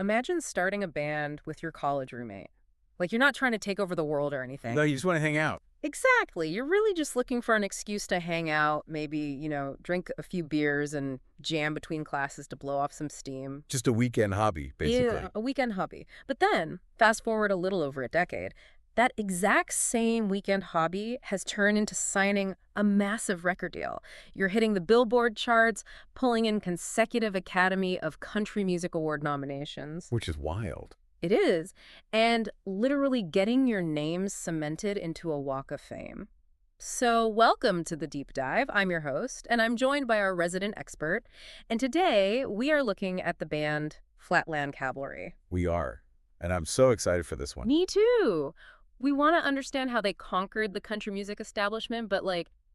Imagine starting a band with your college roommate. Like, you're not trying to take over the world or anything. No, you just want to hang out. Exactly. You're really just looking for an excuse to hang out, maybe, drink a few beers and jam between classes to blow off some steam. Just a weekend hobby, basically. Yeah, a weekend hobby. But then, fast forward a little over a decade, that exact same weekend hobby has turned into signing a massive record deal. You're hitting the Billboard charts, pulling in consecutive Academy of Country Music Award nominations. Which is wild. It is, and literally getting your name cemented into a Walk of Fame. So welcome to The Deep Dive. I'm your host, and I'm joined by our resident expert. And today, we are looking at the band Flatland Cavalry. We are. And I'm so excited for this one. Me too. We want to understand how they conquered the country music establishment, but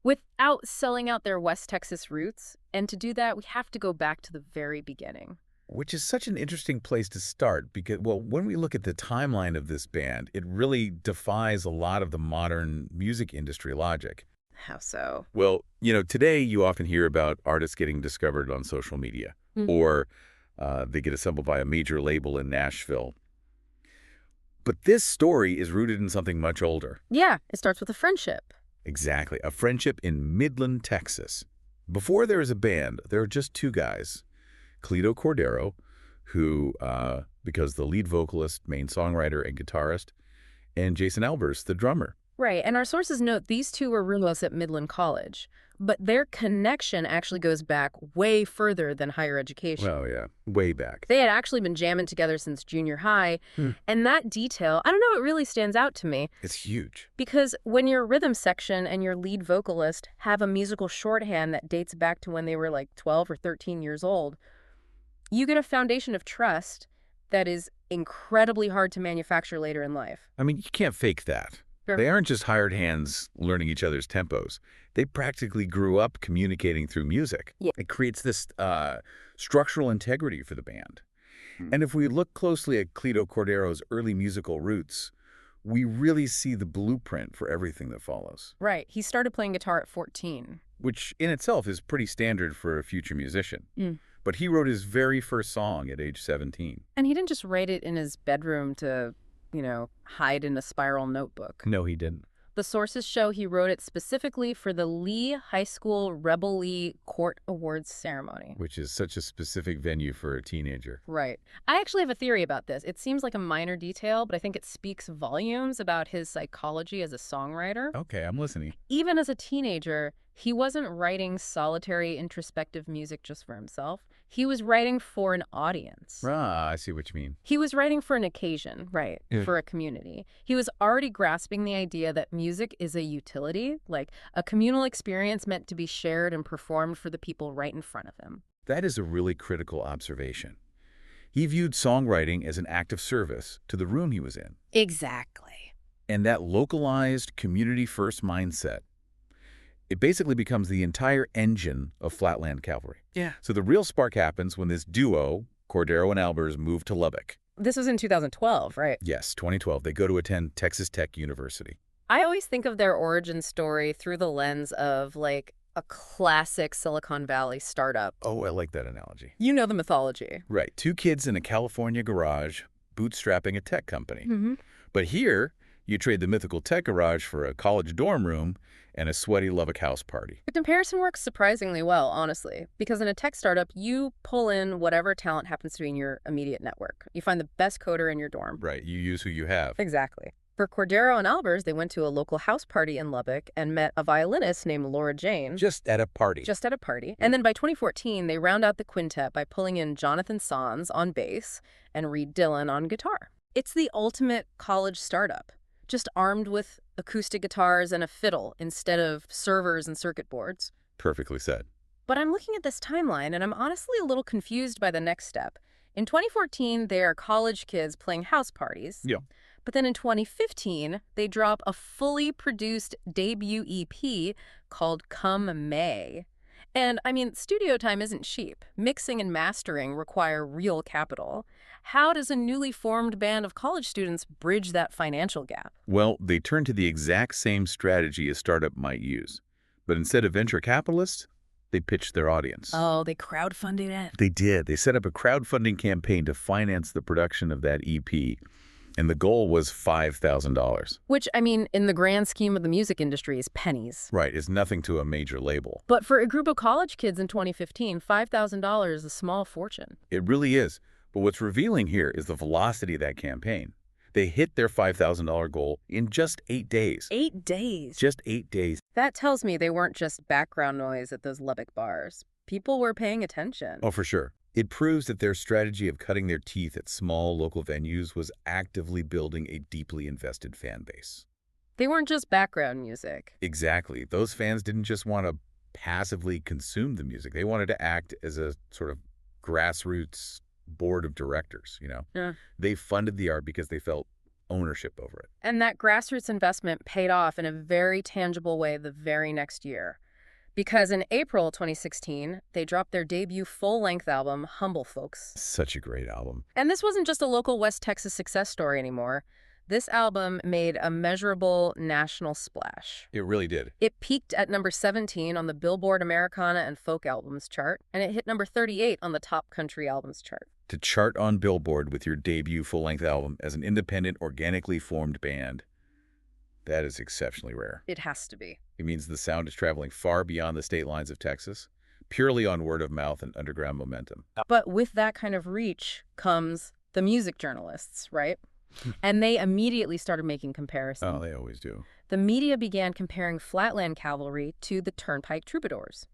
without selling out their West Texas roots. And to do that, we have to go back to the very beginning. Which is such an interesting place to start because, well, when we look at the timeline of this band, it really defies a lot of the modern music industry logic. How so? Well, today you often hear about artists getting discovered on social media, or they get assembled by a major label in Nashville. But this story is rooted in something much older. Yeah, it starts with a friendship. Exactly, a friendship in Midland, Texas. Before there is a band, there are just two guys. Cleto Cordero, who, because the lead vocalist, main songwriter, and guitarist, and Jason Albers, the drummer. Right, and our sources note these two were roommates at Midland College, but their connection actually goes back way further than higher education. Oh, yeah, way back. They had actually been jamming together since junior high, and that detail, I don't know, it really stands out to me. It's huge. Because when your rhythm section and your lead vocalist have a musical shorthand that dates back to when they were 12 or 13 years old, you get a foundation of trust that is incredibly hard to manufacture later in life. I mean, you can't fake that. Sure. They aren't just hired hands learning each other's tempos. They practically grew up communicating through music. Yeah. It creates this structural integrity for the band. And if we look closely at Cleto Cordero's early musical roots, we really see the blueprint for everything that follows. Right. He started playing guitar at 14. Which in itself is pretty standard for a future musician. But he wrote his very first song at age 17. And he didn't just write it in his bedroom to, hide in a spiral notebook. No, he didn't. The sources show he wrote it specifically for the Lee High School Rebel Lee Court Awards ceremony. Which is such a specific venue for a teenager. Right. I actually have a theory about this. It seems like a minor detail, but I think it speaks volumes about his psychology as a songwriter. Okay, I'm listening. Even as a teenager, he wasn't writing solitary, introspective music just for himself. He was writing for an audience. Ah, I see what you mean. He was writing for an occasion, right, for a community. He was already grasping the idea that music is a utility, like a communal experience meant to be shared and performed for the people right in front of him. That is a really critical observation. He viewed songwriting as an act of service to the room he was in. Exactly. And that localized, community-first mindset, it basically becomes the entire engine of Flatland Cavalry. Yeah. So the real spark happens when this duo, Cordero and Albers, move to Lubbock. This was in 2012, right? Yes, 2012. They go to attend Texas Tech University. I always think of their origin story through the lens of, a classic Silicon Valley startup. Oh, I like that analogy. You know the mythology. Right. Two kids in a California garage bootstrapping a tech company. But here, you trade the mythical tech garage for a college dorm room and a sweaty Lubbock house party. The comparison works surprisingly well, honestly, because in a tech startup, you pull in whatever talent happens to be in your immediate network. You find the best coder in your dorm. Right, you use who you have. Exactly. For Cordero and Albers, they went to a local house party in Lubbock and met a violinist named Laura Jane. Just at a party. And then by 2014, they round out the quintet by pulling in Jonathan Sanz on bass and Reed Dillon on guitar. It's the ultimate college startup, just armed with acoustic guitars and a fiddle instead of servers and circuit boards. Perfectly said. But I'm looking at this timeline, and I'm honestly a little confused by the next step. In 2014, they are college kids playing house parties. Yeah. But then in 2015, they drop a fully produced debut EP called Come May. And, studio time isn't cheap. Mixing and mastering require real capital. How does a newly formed band of college students bridge that financial gap? Well, they turn to the exact same strategy a startup might use. But instead of venture capitalists, they pitched their audience. Oh, they crowdfunded it. They did. They set up a crowdfunding campaign to finance the production of that EP, and the goal was $5,000. Which, I mean, in the grand scheme of the music industry is pennies. Right, is nothing to a major label. But for a group of college kids in 2015, $5,000 is a small fortune. It really is. But what's revealing here is the velocity of that campaign. They hit their $5,000 goal in just 8 days. 8 days? Just 8 days. That tells me they weren't just background noise at those Lubbock bars. People were paying attention. Oh, for sure. It proves that their strategy of cutting their teeth at small local venues was actively building a deeply invested fan base. They weren't just background music. Exactly. Those fans didn't just want to passively consume the music. They wanted to act as a sort of grassroots board of directors, you know? Yeah. They funded the art because they felt ownership over it. And that grassroots investment paid off in a very tangible way the very next year. Because in April 2016, they dropped their debut full-length album, Humble Folks. Such a great album. And this wasn't just a local West Texas success story anymore. This album made a measurable national splash. It really did. It peaked at number 17 on the Billboard Americana and Folk Albums chart, and it hit number 38 on the Top Country Albums chart. To chart on Billboard with your debut full-length album as an independent, organically formed band, that is exceptionally rare. It has to be. It means the sound is traveling far beyond the state lines of Texas, purely on word of mouth and underground momentum. But with that kind of reach comes the music journalists, right? And they immediately started making comparisons. Oh, they always do. The media began comparing Flatland Cavalry to the Turnpike Troubadours.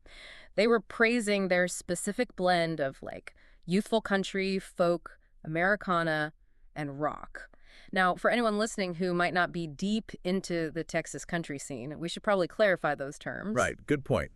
They were praising their specific blend of, like, youthful country, folk, Americana, and rock. Now, for anyone listening who might not be deep into the Texas country scene, we should probably clarify those terms. Right, good point.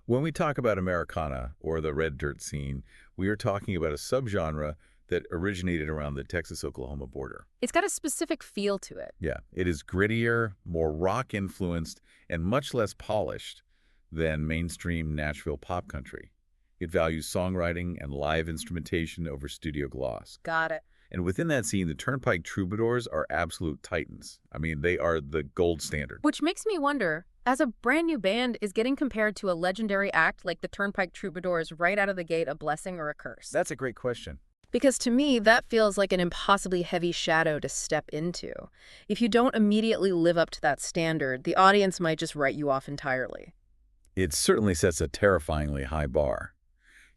When we talk about Americana or the red dirt scene, we are talking about a subgenre that originated around the Texas-Oklahoma border. It's got a specific feel to it. Yeah, it is grittier, more rock-influenced, and much less polished than mainstream Nashville pop country. It values songwriting and live instrumentation over studio gloss. Got it. And within that scene, the Turnpike Troubadours are absolute titans. I mean, they are the gold standard. Which makes me wonder, as a brand new band is getting compared to a legendary act like the Turnpike Troubadours right out of the gate a blessing or a curse? That's a great question. Because to me, that feels like an impossibly heavy shadow to step into. If you don't immediately live up to that standard, the audience might just write you off entirely. It certainly sets a terrifyingly high bar.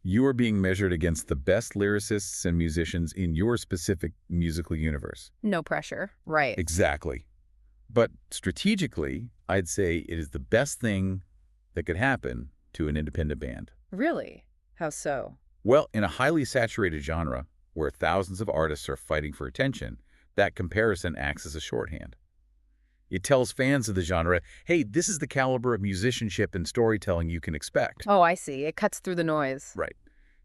You are being measured against the best lyricists and musicians in your specific musical universe. No pressure, right? Exactly. But strategically, I'd say it is the best thing that could happen to an independent band. Really? How so? Well, in a highly saturated genre, where thousands of artists are fighting for attention, that comparison acts as a shorthand. It tells fans of the genre, hey, this is the caliber of musicianship and storytelling you can expect. Oh, I see. It cuts through the noise. Right.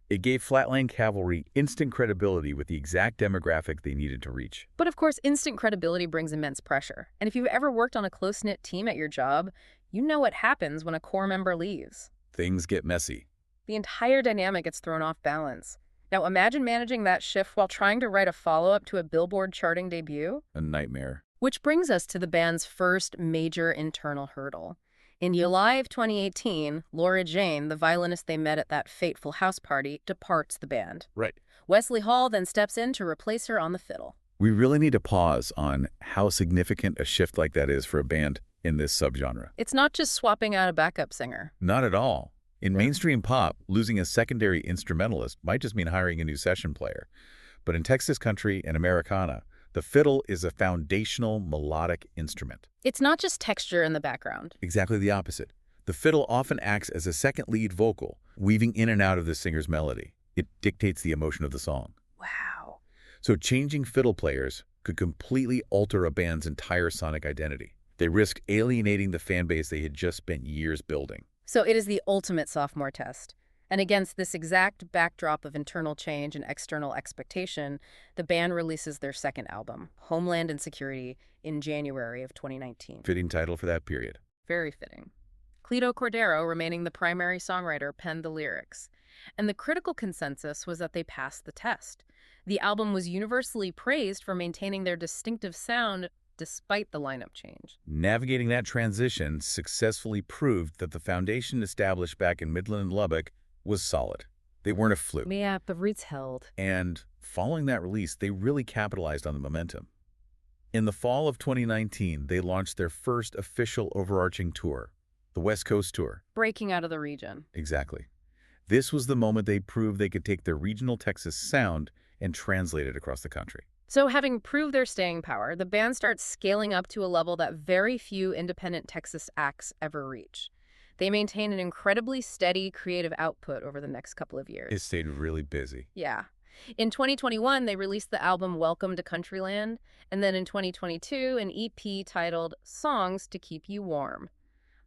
It gave Flatland Cavalry instant credibility with the exact demographic they needed to reach. But of course, instant credibility brings immense pressure. And if you've ever worked on a close-knit team at your job, you know what happens when a core member leaves. Things get messy. The entire dynamic gets thrown off balance. Now imagine managing that shift while trying to write a follow-up to a Billboard-charting debut. A nightmare. Which brings us to the band's first major internal hurdle. In July of 2018, Laura Jane, the violinist they met at that fateful house party, departs the band. Right. Wesley Hall then steps in to replace her on the fiddle. We really need to pause on how significant a shift like that is for a band in this subgenre. It's not just swapping out a backup singer. Not at all. In mainstream pop, losing a secondary instrumentalist might just mean hiring a new session player. But in Texas country and Americana, the fiddle is a foundational melodic instrument. It's not just texture in the background. Exactly the opposite. The fiddle often acts as a second lead vocal, weaving in and out of the singer's melody. It dictates the emotion of the song. Wow. So changing fiddle players could completely alter a band's entire sonic identity. They risked alienating the fan base they had just spent years building. So it is the ultimate sophomore test. And against this exact backdrop of internal change and external expectation, the band releases their second album, Homeland and Security, in January of 2019. Fitting title for that period. Very fitting. Cleto Cordero, remaining the primary songwriter, penned the lyrics. And the critical consensus was that they passed the test. The album was universally praised for maintaining their distinctive sound, despite the lineup change. Navigating that transition successfully proved that the foundation established back in Midland and Lubbock was solid. They weren't a fluke. Yeah, the roots held. And following that release, they really capitalized on the momentum. In the fall of 2019, they launched their first official overarching tour, the West Coast Tour. Breaking out of the region. Exactly. This was the moment they proved they could take their regional Texas sound and translate it across the country. So having proved their staying power, the band starts scaling up to a level that very few independent Texas acts ever reach. They maintain an incredibly steady creative output over the next couple of years. It stayed really busy. Yeah. In 2021, they released the album Welcome to Countryland, and then in 2022, an EP titled Songs to Keep You Warm.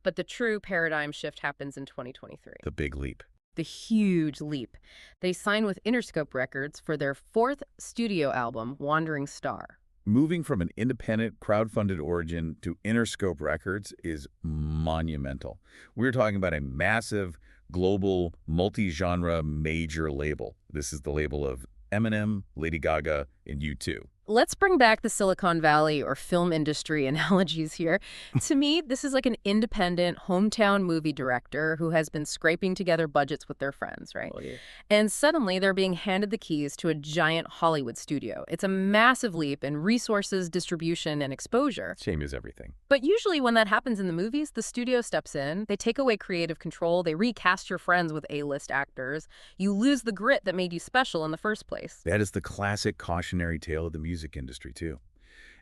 But the true paradigm shift happens in 2023. The big leap. The huge leap. They signed with Interscope Records for their fourth studio album, Wandering Star. Moving from an independent, crowdfunded origin to Interscope Records is monumental. We're talking about a massive, global, multi-genre major label. This is the label of Eminem, Lady Gaga, and U2. Let's bring back the Silicon Valley or film industry analogies here. To me, this is like an independent hometown movie director who has been scraping together budgets with their friends, right? Oh, yeah. And suddenly they're being handed the keys to a giant Hollywood studio. It's a massive leap in resources, distribution, and exposure. Shame is everything. But usually when that happens in the movies, the studio steps in, they take away creative control, they recast your friends with A-list actors. You lose the grit that made you special in the first place. That is the classic cautionary tale of the music industry, too.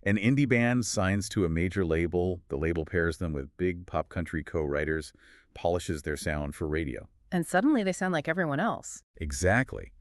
An indie band signs to a major label, the label pairs them with big pop country co-writers, polishes their sound for radio. And suddenly they sound like everyone else. Exactly.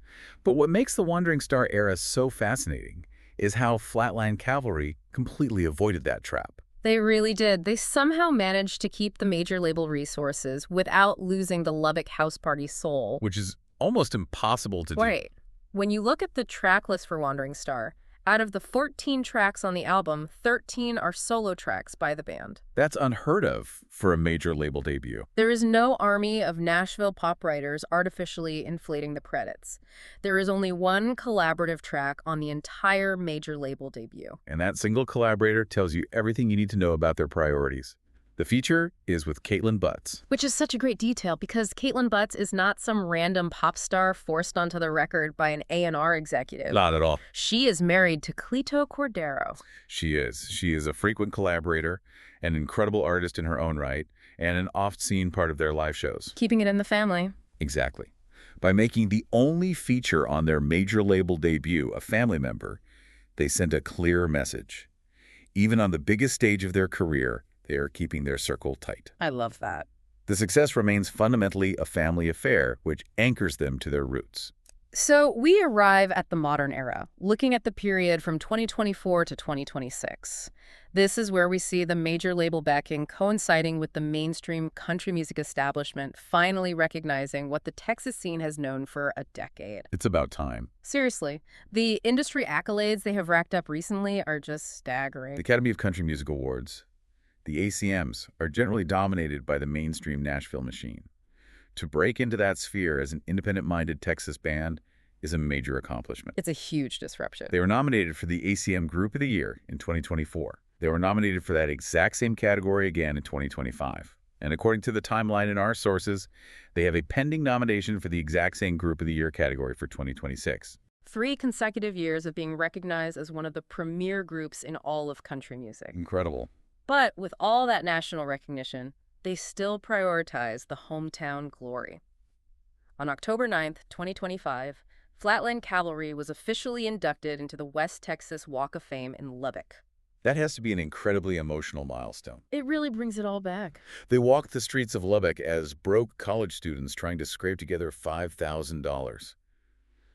But what makes the Wandering Star era so fascinating is how Flatland Cavalry completely avoided that trap. They really did. They somehow managed to keep the major label resources without losing the Lubbock house party soul. Which is almost impossible to do. Right. When you look at the track list for Wandering Star, out of the 14 tracks on the album, 13 are solo tracks by the band. That's unheard of for a major label debut. There is no army of Nashville pop writers artificially inflating the credits. There is only one collaborative track on the entire major label debut. And that single collaborator tells you everything you need to know about their priorities. The feature is with Caitlin Butts. Which is such a great detail because Caitlin Butts is not some random pop star forced onto the record by an A&R executive. Not at all. She is married to Cleto Cordero. She is. She is a frequent collaborator, an incredible artist in her own right, and an oft-seen part of their live shows. Keeping it in the family. Exactly. By making the only feature on their major label debut a family member, they sent a clear message. Even on the biggest stage of their career, they are keeping their circle tight. I love that. The success remains fundamentally a family affair, which anchors them to their roots. So we arrive at the modern era, looking at the period from 2024 to 2026. This is where we see the major label backing coinciding with the mainstream country music establishment finally recognizing what the Texas scene has known for a decade. It's about time. Seriously, the industry accolades they have racked up recently are just staggering. The Academy of Country Music Awards, the ACMs, are generally dominated by the mainstream Nashville machine. To break into that sphere as an independent-minded Texas band is a major accomplishment. It's a huge disruption. They were nominated for the ACM Group of the Year in 2024. They were nominated for that exact same category again in 2025. And according to the timeline in our sources, they have a pending nomination for the exact same Group of the Year category for 2026. 3 consecutive years of being recognized as one of the premier groups in all of country music. Incredible. But with all that national recognition, they still prioritize the hometown glory. On October 9th, 2025, Flatland Cavalry was officially inducted into the West Texas Walk of Fame in Lubbock. That has to be an incredibly emotional milestone. It really brings it all back. They walked the streets of Lubbock as broke college students trying to scrape together $5,000.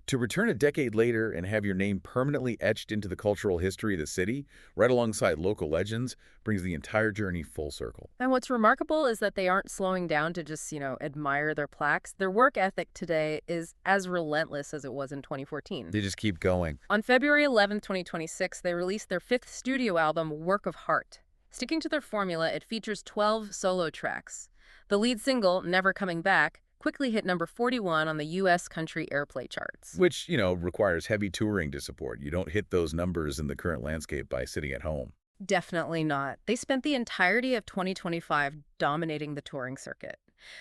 To return a decade later and have your name permanently etched into the cultural history of the city, right alongside local legends, brings the entire journey full circle. And what's remarkable is that they aren't slowing down to just, admire their plaques. Their work ethic today is as relentless as it was in 2014. They just keep going. On February 11th, 2026, they released their 5th studio album, Work of Heart. Sticking to their formula, it features 12 solo tracks. The lead single, Never Coming Back, quickly hit number 41 on the U.S. country airplay charts. Which, requires heavy touring to support. You don't hit those numbers in the current landscape by sitting at home. Definitely not. They spent the entirety of 2025 dominating the touring circuit.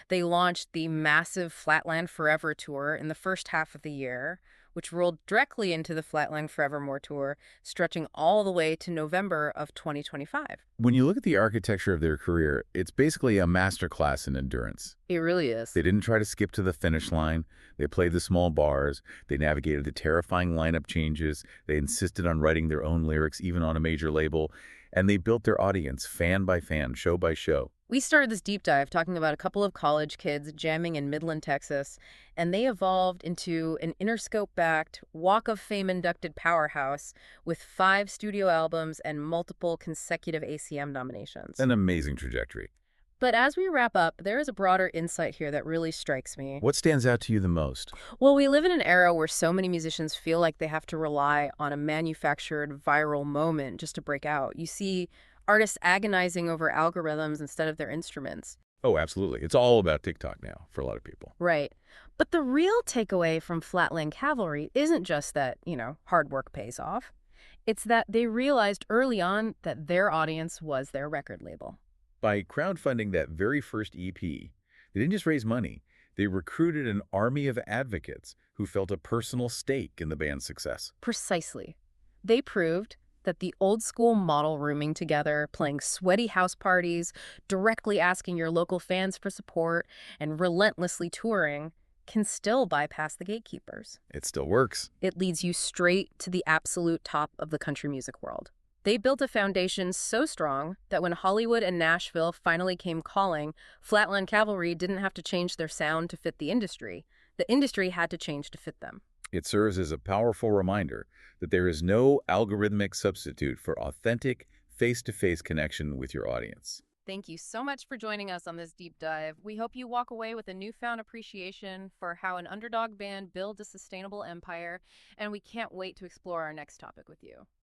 They launched the massive Flatland Forever tour in the first half of the year, which rolled directly into the Flatland Forevermore tour, stretching all the way to November of 2025. When you look at the architecture of their career, it's basically a masterclass in endurance. It really is. They didn't try to skip to the finish line. They played the small bars. They navigated the terrifying lineup changes. They insisted on writing their own lyrics, even on a major label. And they built their audience fan by fan, show by show. We started this deep dive talking about a couple of college kids jamming in Midland, Texas, and they evolved into an Interscope-backed, Walk of Fame-inducted powerhouse with 5 studio albums and multiple consecutive ACM nominations. An amazing trajectory. But as we wrap up, there is a broader insight here that really strikes me. What stands out to you the most? Well, we live in an era where so many musicians feel like they have to rely on a manufactured viral moment just to break out. You see artists agonizing over algorithms instead of their instruments. Oh, absolutely. It's all about TikTok now for a lot of people. Right. But the real takeaway from Flatland Cavalry isn't just that, hard work pays off. It's that they realized early on that their audience was their record label. By crowdfunding that very first EP, they didn't just raise money. They recruited an army of advocates who felt a personal stake in the band's success. Precisely. They proved that the old school model rooming together, playing sweaty house parties, directly asking your local fans for support, and relentlessly touring can still bypass the gatekeepers. It still works. It leads you straight to the absolute top of the country music world. They built a foundation so strong that when Hollywood and Nashville finally came calling, Flatland Cavalry didn't have to change their sound to fit the industry. The industry had to change to fit them. It serves as a powerful reminder that there is no algorithmic substitute for authentic, face-to-face connection with your audience. Thank you so much for joining us on this deep dive. We hope you walk away with a newfound appreciation for how an underdog band builds a sustainable empire, and we can't wait to explore our next topic with you.